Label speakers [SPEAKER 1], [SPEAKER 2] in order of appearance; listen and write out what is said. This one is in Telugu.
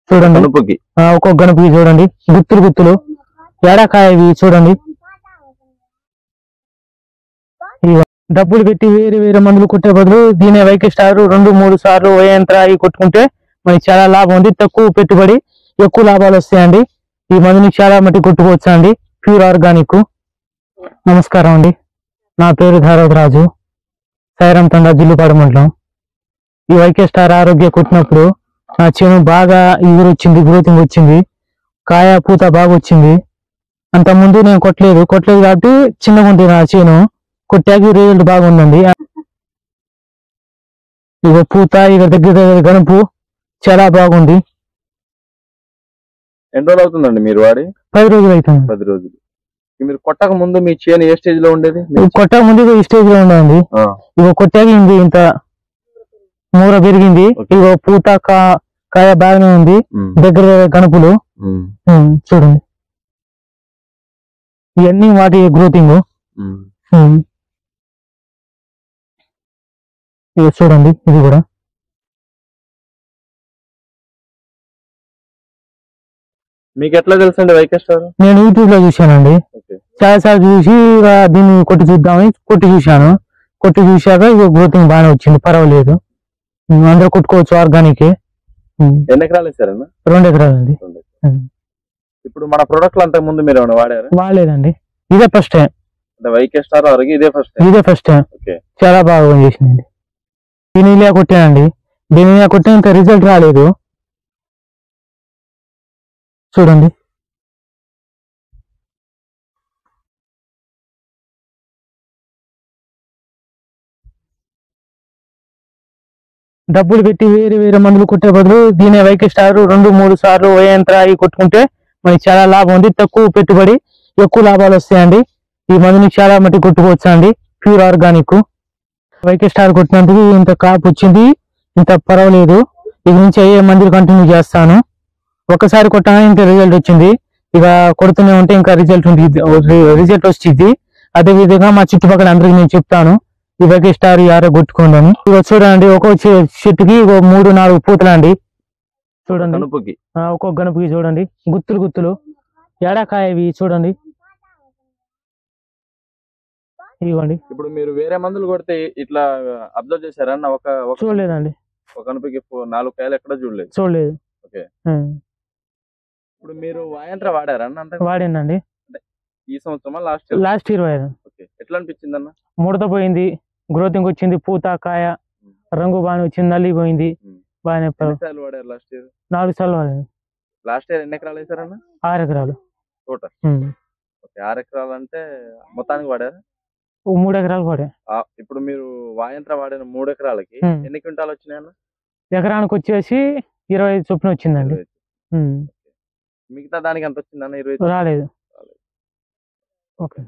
[SPEAKER 1] చూడండి ఒక్కొక్క గణపుకి చూడండి గుత్తులు గుత్తులు ఏడాకాయ ఇవి చూడండి. డబ్బులు పెట్టి వేరే వేరే మందులు కొట్టే బదులు దీని వైకే స్టార్ 2-3 సార్లు యంత్ర అవి కొట్టుకుంటే మనకి చాలా లాభం ఉంది. తక్కువ పెట్టుబడి ఎక్కువ లాభాలు వస్తాయండి. ఈ మందుని చాలా మట్టి కొట్టుకోవచ్చు అండి. Pure organic. నమస్కారం అండి, నా పేరు ధారవరాజు, సైరం తండా, జిల్లుపాడు మండలం. ఈ వైకే స్టార్ ఆరోగ్య కొట్టినప్పుడు నా చేను బాగా ఇగురు వచ్చింది, గ్రోతింగ్ వచ్చింది, కాయ పూత బాగా వచ్చింది. అంత ముందు నేను కొట్టలేదు కాబట్టి చిన్నగా ఉంది నా చేను. కొట్టాక రిజల్ట్ బాగుందండి. ఇక పూత ఇక దగ్గర గనుపు చాలా బాగుంది.
[SPEAKER 2] ఎన్ని రోజులు అవుతుందండి మీరు వాడి?
[SPEAKER 1] 10 రోజులు అవుతుంది.
[SPEAKER 2] 10 రోజులు. మీరు కొట్టక ముందు మీ చేను ఏ స్టేజ్ లో ఉండేది?
[SPEAKER 1] కొట్టక ముందు ఈ స్టేజ్ లో ఉండేది. ఇక కొట్టాక ఇంత మూర పెరిగింది. ఇక పూత కాయ బాగానే ఉంది, దగ్గర గనుపులు చూడండి. ఇవన్నీ వాటి గ్రోతింగ్. ఇది చూడండి, ఇది కూడా.
[SPEAKER 2] మీకు ఎట్లా తెలుసండి వైకే స్టార్?
[SPEAKER 1] నేను యూట్యూబ్ లో చూశానండి. చాలా సార్లు చూసి దీన్ని కొట్టి చూద్దామని కొట్టి చూశాను. కొట్టి చూశాక ఇక గ్రోతింగ్ బాగానే వచ్చింది, పర్వాలేదు. అందరూ కొట్టుకోవచ్చు ఆర్గానిక్.
[SPEAKER 2] ఎన్ని ఎకరాలు ఇస్తారన్నా?
[SPEAKER 1] 2 ఎకరాలు అండి.
[SPEAKER 2] ఇప్పుడు మన ప్రొడక్ట్లు అంతకు ముందు మీరు ఏమైనా వాడారా?
[SPEAKER 1] వాడలేదండి, ఇదే ఫస్ట్ టైం.
[SPEAKER 2] వైకే స్టార్ ఇదే ఫస్ట్ టైం.
[SPEAKER 1] చాలా బాగా చేసిందండి. దీనిలా కొట్టానండి, దీనిలా కొట్టే ఇంకా రిజల్ట్ రాలేదు. చూడండి. డబ్బులు పెట్టి వేరే వేరే మందులు కొట్టే బదులు దీని వైకే స్టార్ 2-3 సార్లు యంత్ర అవి కొట్టుకుంటే మనకి చాలా లాభం ఉంది. తక్కువ పెట్టుబడి ఎక్కువ లాభాలు వస్తాయండి. ఈ మందుని చాలా మట్టి కొట్టుకోవచ్చు అండి. Pure organic. వైకే స్టార్ కొట్టినందుకు ఇంత కాపు వచ్చింది, ఇంత పర్వాలేదు. ఇక నుంచి అయ్యే మందులు కంటిన్యూ చేస్తాను. ఒకసారి కొట్టాలని ఇంత రిజల్ట్ వచ్చింది. ఇక కొడుతూనే ఉంటే ఇంకా రిజల్ట్ వచ్చింది. అదే విధంగా మా చుట్టుపక్కల అందరికి నేను చెప్తాను, ఈ వైకే స్టార్ కొట్టుకోండి అని. ఇక చూడండి, ఒక్కొక్క చెట్టుకి 3-4 పూతలండి. చూడండి, ఒక్కొక్క గణపుకి చూడండి గుత్తులు గుత్తులు ఏడాకాయ ఇవి చూడండి. ఇవ్వండి.
[SPEAKER 2] ఇప్పుడు మీరు వేరే మందులు కొడితే ఇట్లా అబ్జర్వ్ చేశారన్న?
[SPEAKER 1] చూడలేదండి.
[SPEAKER 2] ఒక గణపకి 4 కాయలు ఎక్కడ
[SPEAKER 1] చూడలేదు.
[SPEAKER 2] ఓకే. ఇప్పుడు మీరు వాయంత్ర వాడారన్న?
[SPEAKER 1] వాడినండి.
[SPEAKER 2] ఈ సంవత్సరం
[SPEAKER 1] లాస్ట్ ఇయర్ వాడాను.
[SPEAKER 2] ఎట్లా అనిపించింది అన్న?
[SPEAKER 1] ముడత పోయింది, గ్రోతింగ్ వచ్చింది, పూత కాయ రంగు బాగానే వచ్చింది, నల్లిపోయింది. బాగానే. 4 సార్లు వాడాను.
[SPEAKER 2] లాస్ట్ ఇయర్ ఎన్ని ఎకరాలు వేసారన్న?
[SPEAKER 1] 6 ఎకరాలు
[SPEAKER 2] టోటల్. 6 ఎకరాలు అంటే మొత్తానికి వాడారు?
[SPEAKER 1] 3 ఎకరాలు వాడా.
[SPEAKER 2] ఇప్పుడు మీరు వాయంత్ర వాడిన 3 ఎకరాలకి ఎన్ని క్వింటాలు వచ్చినాయన్న?
[SPEAKER 1] ఎకరానికి వచ్చేసి 25 చొప్పున వచ్చిందండి.
[SPEAKER 2] మిగతా దానికి ఎంత వచ్చిందన్న? 20
[SPEAKER 1] రాలేదు. ఓకే.